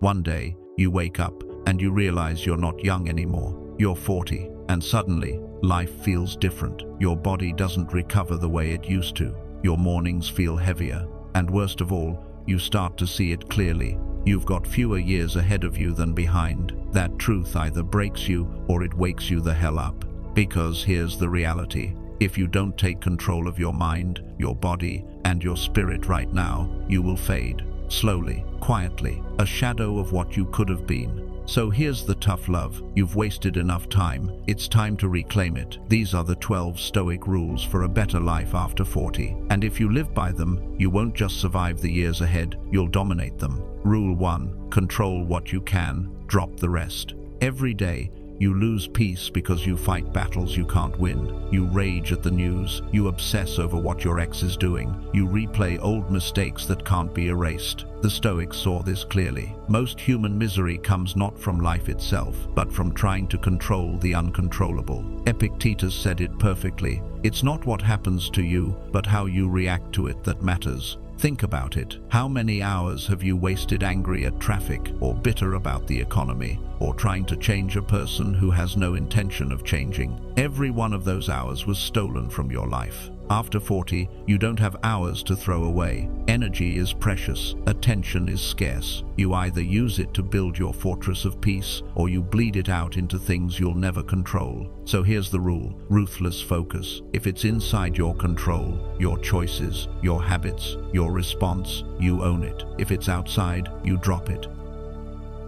One day, you wake up and you realize you're not young anymore. You're 40, and suddenly, life feels different. Your body doesn't recover the way it used to. Your mornings feel heavier, and worst of all, you start to see it clearly. You've got fewer years ahead of you than behind. That truth either breaks you or it wakes you the hell up. Because here's the reality. If you don't take control of your mind, your body, and your spirit right now, you will fade. Slowly, quietly, a shadow of what you could have been. So here's the tough love. You've wasted enough time. It's time to reclaim it. These are the 12 Stoic rules for a better life after 40. And if you live by them, you won't just survive the years ahead, you'll dominate them. Rule 1. Control what you can, drop the rest. Every day, you lose peace because you fight battles you can't win. You rage at the news. You obsess over what your ex is doing. You replay old mistakes that can't be erased. The Stoics saw this clearly. Most human misery comes not from life itself, but from trying to control the uncontrollable. Epictetus said it perfectly. It's not what happens to you, but how you react to it that matters. Think about it. How many hours have you wasted angry at traffic, or bitter about the economy, or trying to change a person who has no intention of changing? Every one of those hours was stolen from your life. After 40, you don't have hours to throw away. Energy is precious. Attention is scarce. You either use it to build your fortress of peace, or you bleed it out into things you'll never control. So here's the rule. Ruthless focus. If it's inside your control, your choices, your habits, your response, you own it. If it's outside, you drop it.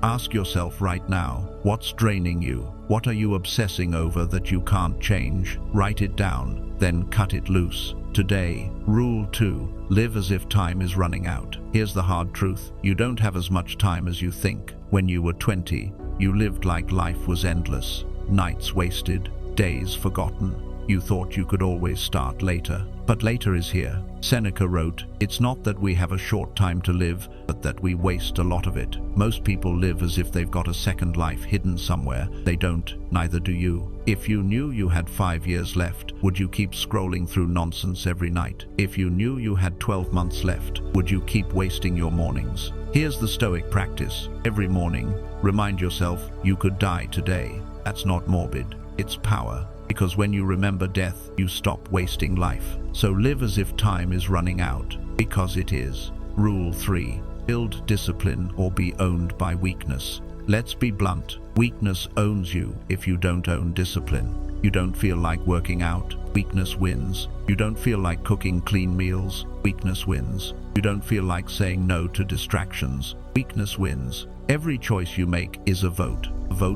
Ask yourself right now, what's draining you? What are you obsessing over that you can't change? Write it down, then cut it loose. Today, Rule 2, live as if time is running out. Here's the hard truth. You don't have as much time as you think. When you were 20, you lived like life was endless. Nights wasted, days forgotten. You thought you could always start later. But later is here. Seneca wrote, "It's not that we have a short time to live, but that we waste a lot of it." Most people live as if they've got a second life hidden somewhere. They don't, neither do you. If you knew you had 5 years left, would you keep scrolling through nonsense every night? If you knew you had 12 months left, would you keep wasting your mornings? Here's the Stoic practice. Every morning, remind yourself you could die today. That's not morbid, it's power. Because when you remember death, you stop wasting life. So live as if time is running out, because it is. Rule 3. Build discipline or be owned by weakness. Let's be blunt. Weakness owns you if you don't own discipline. You don't feel like working out, weakness wins. You don't feel like cooking clean meals, weakness wins. You don't feel like saying no to distractions, weakness wins. Every choice you make is a vote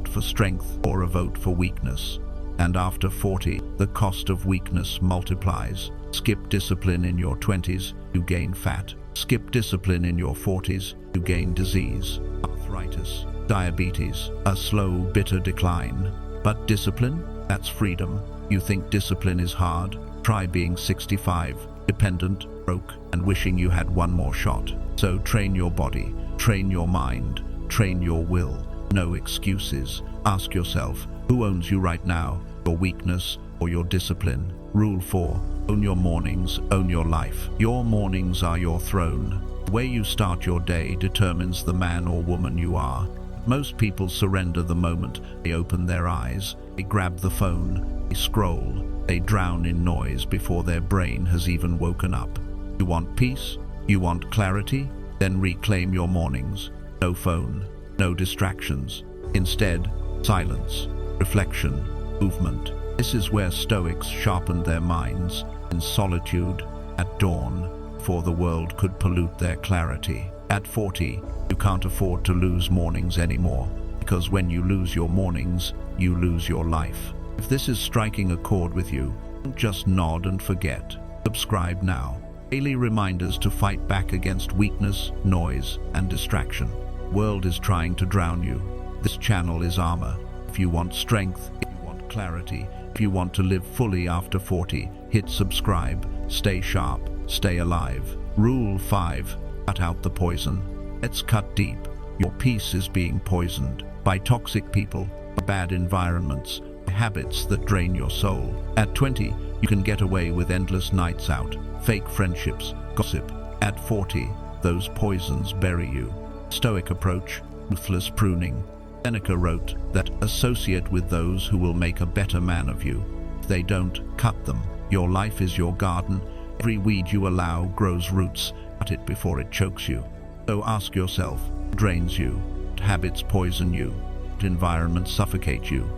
for strength or a vote for weakness. And after 40, the cost of weakness multiplies. Skip discipline in your 20s, you gain fat. Skip discipline in your 40s, you gain disease, arthritis, diabetes, a slow, bitter decline. But discipline? That's freedom. You think discipline is hard? Try being 65, dependent, broke, and wishing you had one more shot. So train your body, train your mind, train your will. No excuses. Ask yourself, who owns you right now? Your weakness or your discipline? Rule 4. Own your mornings, own your life. Your mornings are your throne. The way you start your day determines the man or woman you are. Most people surrender the moment they open their eyes. They grab the phone, they scroll, they drown in noise before their brain has even woken up. You want peace? You want clarity? Then reclaim your mornings. No phone, no distractions. Instead, silence, reflection, movement. This is where Stoics sharpened their minds, in solitude, at dawn, before the world could pollute their clarity. At 40, you can't afford to lose mornings anymore, because when you lose your mornings, you lose your life. If this is striking a chord with you, don't just nod and forget. Subscribe now. Daily reminders to fight back against weakness, noise, and distraction. The world is trying to drown you. This channel is armor. If you want strength, if you want clarity, if you want to live fully after 40, hit subscribe. Stay sharp, stay alive. Rule 5. Cut out the poison. Let's cut deep. Your peace is being poisoned by toxic people, bad environments, habits that drain your soul. At 20, you can get away with endless nights out, fake friendships, gossip. At 40, those poisons bury you. Stoic approach. Ruthless pruning. Seneca wrote that associate with those who will make a better man of you. If they don't, cut them. Your life is your garden. Every weed you allow grows roots. Cut it before it chokes you. So ask yourself, what drains you? What habits poison you? What environments suffocate you?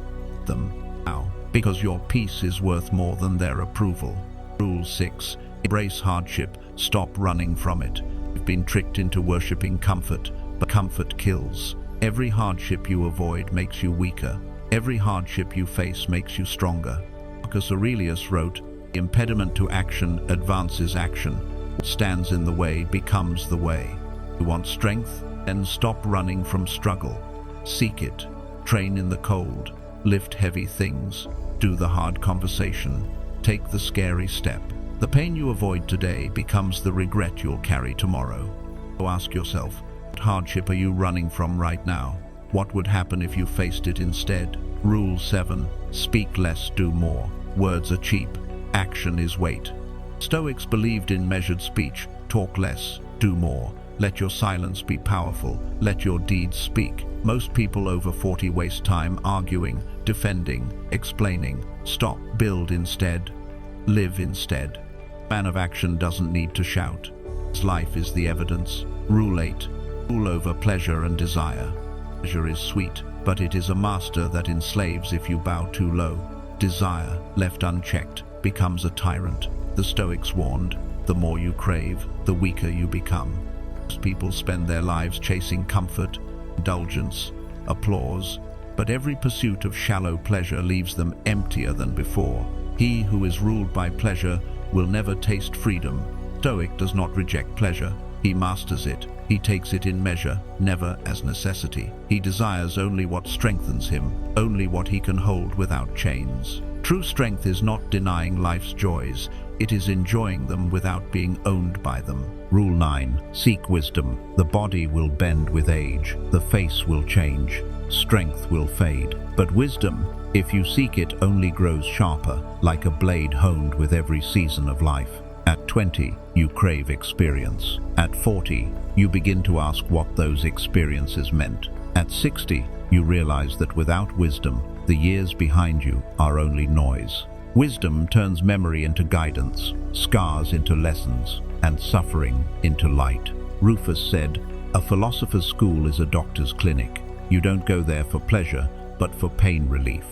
Them now, because your peace is worth more than their approval. Rule 6. Embrace hardship. Stop running from it. You've been tricked into worshipping comfort, but comfort kills. Every hardship you avoid makes you weaker. Every hardship you face makes you stronger. Marcus Aurelius wrote, "The impediment to action advances action. What stands in the way becomes the way." You want strength? Then stop running from struggle. Seek it. Train in the cold. Lift heavy things. Do the hard conversation. Take the scary step. The pain you avoid today becomes the regret you'll carry tomorrow. So ask yourself, what hardship are you running from right now? What would happen if you faced it instead? Rule 7. Speak less, do more. Words are cheap. Action is weight. Stoics believed in measured speech. Talk less, do more. Let your silence be powerful. Let your deeds speak. Most people over 40 waste time arguing, defending, explaining. Stop. Build instead. Live instead. Man of action doesn't need to shout. His life is the evidence. Rule 8. Rule over pleasure and desire. Pleasure is sweet, but it is a master that enslaves if you bow too low. Desire, left unchecked, becomes a tyrant. The Stoics warned, the more you crave, the weaker you become. Most people spend their lives chasing comfort, indulgence, applause, but every pursuit of shallow pleasure leaves them emptier than before. He who is ruled by pleasure will never taste freedom. Stoic does not reject pleasure. He masters it. He takes it in measure, never as necessity. He desires only what strengthens him, only what he can hold without chains. True strength is not denying life's joys. It is enjoying them without being owned by them. Rule 9. Seek wisdom. The body will bend with age. The face will change. Strength will fade. But wisdom, if you seek it, only grows sharper, like a blade honed with every season of life. At 20, you crave experience. At 40, you begin to ask what those experiences meant. At 60, you realize that without wisdom, the years behind you are only noise. Wisdom turns memory into guidance, scars into lessons, and suffering into light. Rufus said, "A philosopher's school is a doctor's clinic. You don't go there for pleasure, but for pain relief."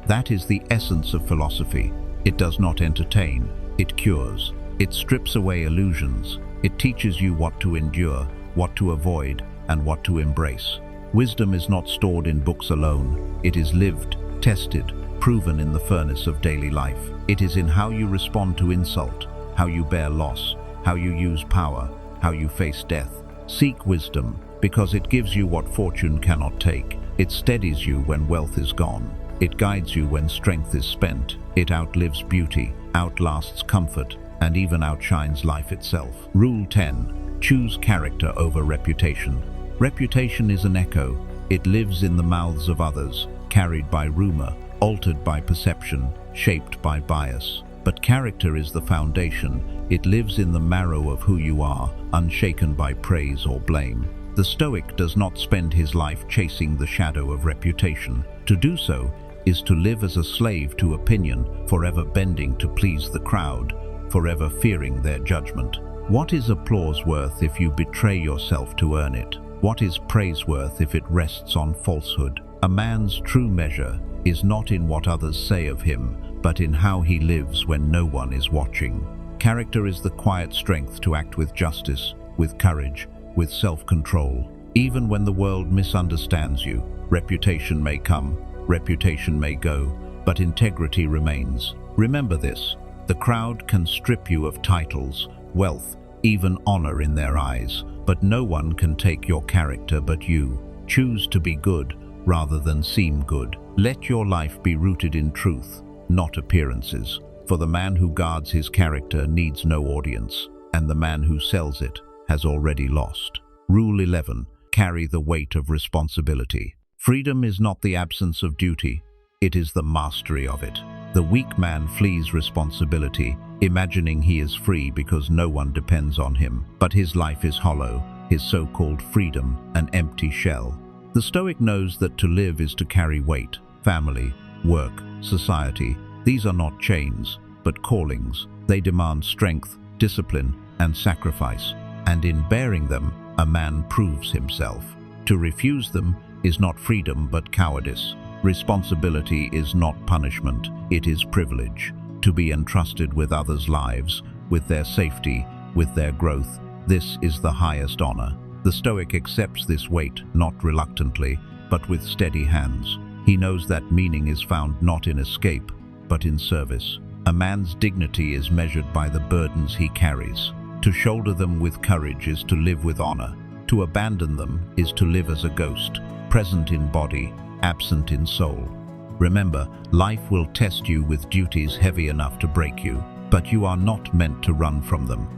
That is the essence of philosophy. It does not entertain, it cures. It strips away illusions. It teaches you what to endure, what to avoid, and what to embrace. Wisdom is not stored in books alone. It is lived, tested, proven in the furnace of daily life. It is in how you respond to insult, how you bear loss, how you use power, how you face death. Seek wisdom, because it gives you what fortune cannot take. It steadies you when wealth is gone. It guides you when strength is spent. It outlives beauty, outlasts comfort, and even outshines life itself. Rule 10. Choose character over reputation. Reputation is an echo. It lives in the mouths of others, carried by rumor, altered by perception, shaped by bias. But character is the foundation. It lives in the marrow of who you are, unshaken by praise or blame. The Stoic does not spend his life chasing the shadow of reputation. To do so is to live as a slave to opinion, forever bending to please the crowd, forever fearing their judgment. What is applause worth if you betray yourself to earn it? What is praise worth if it rests on falsehood? A man's true measure is not in what others say of him, but in how he lives when no one is watching. Character is the quiet strength to act with justice, with courage, with self-control. Even when the world misunderstands you, reputation may come, reputation may go, but integrity remains. Remember this: the crowd can strip you of titles, wealth, even honor in their eyes, but no one can take your character but you. Choose to be good rather than seem good. Let your life be rooted in truth, not appearances. For the man who guards his character needs no audience, and the man who sells it has already lost. Rule 11. Carry the weight of responsibility. Freedom is not the absence of duty, it is the mastery of it. The weak man flees responsibility, imagining he is free because no one depends on him. But his life is hollow, his so-called freedom an empty shell. The Stoic knows that to live is to carry weight. Family, work, society, these are not chains, but callings. They demand strength, discipline, and sacrifice, and in bearing them, a man proves himself. To refuse them is not freedom but cowardice. Responsibility is not punishment, it is privilege. To be entrusted with others' lives, with their safety, with their growth, this is the highest honor. The Stoic accepts this weight, not reluctantly, but with steady hands. He knows that meaning is found not in escape, but in service. A man's dignity is measured by the burdens he carries. To shoulder them with courage is to live with honor. To abandon them is to live as a ghost, present in body, absent in soul. Remember, life will test you with duties heavy enough to break you, but you are not meant to run from them.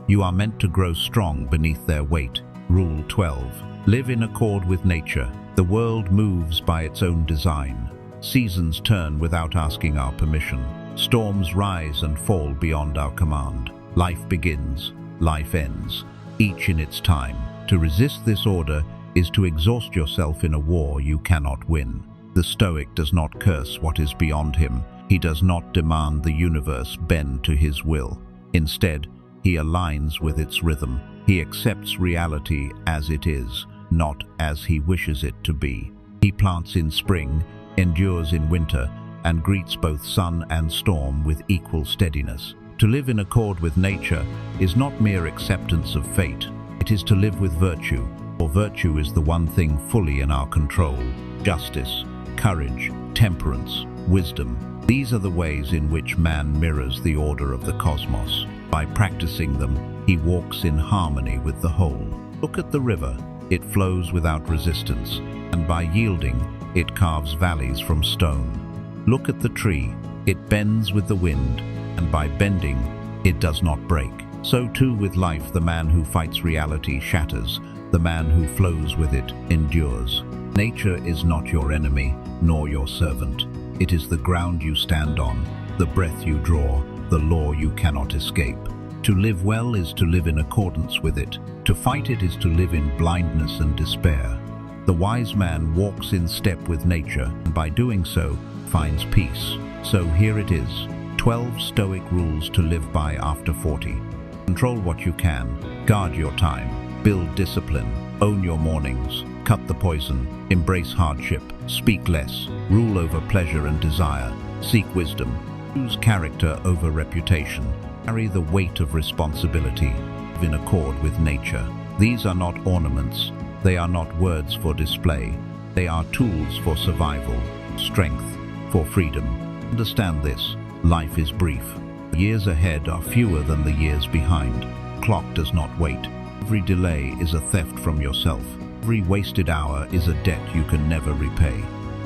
You are meant to grow strong beneath their weight. Rule 12. Live in accord with nature. The world moves by its own design. Seasons turn without asking our permission. Storms rise and fall beyond our command. Life begins, life ends, each in its time. To resist this order is to exhaust yourself in a war you cannot win. The Stoic does not curse what is beyond him. He does not demand the universe bend to his will. Instead, he aligns with its rhythm. He accepts reality as it is, not as he wishes it to be. He plants in spring, endures in winter, and greets both sun and storm with equal steadiness. To live in accord with nature is not mere acceptance of fate. It is to live with virtue, for virtue is the one thing fully in our control. Justice, courage, temperance, wisdom. These are the ways in which man mirrors the order of the cosmos. By practicing them, he walks in harmony with the whole. Look at the river. It flows without resistance, and by yielding, it carves valleys from stone. Look at the tree. It bends with the wind, and by bending, it does not break. So too with life, the man who fights reality shatters. The man who flows with it endures. Nature is not your enemy, nor your servant. It is the ground you stand on, the breath you draw, the law you cannot escape. To live well is to live in accordance with it. To fight it is to live in blindness and despair. The wise man walks in step with nature, and by doing so, finds peace. So here it is, 12 Stoic rules to live by after 40. Control what you can, guard your time, build discipline, own your mornings, cut the poison, embrace hardship, speak less, rule over pleasure and desire, seek wisdom, choose character over reputation, carry the weight of responsibility, live in accord with nature. These are not ornaments, they are not words for display, they are tools for survival, strength, for freedom. Understand this, life is brief. The years ahead are fewer than the years behind. Clock does not wait. Every delay is a theft from yourself. Every wasted hour is a debt you can never repay.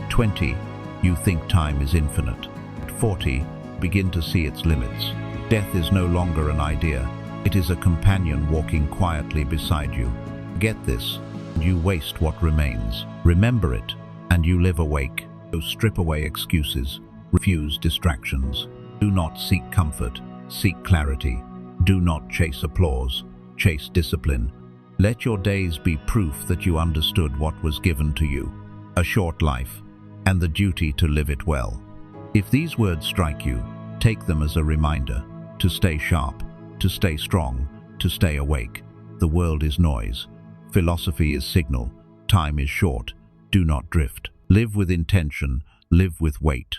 20, you think time is infinite. At 40, begin to see its limits. Death is no longer an idea. It is a companion walking quietly beside you. Get this, and you waste what remains. Remember it, and you live awake. So strip away excuses. Refuse distractions. Do not seek comfort. Seek clarity. Do not chase applause. Chase discipline. Let your days be proof that you understood what was given to you. A short life, and the duty to live it well. If these words strike you, take them as a reminder to stay sharp, to stay strong, to stay awake. The world is noise. Philosophy is signal. Time is short. Do not drift. Live with intention. Live with weight.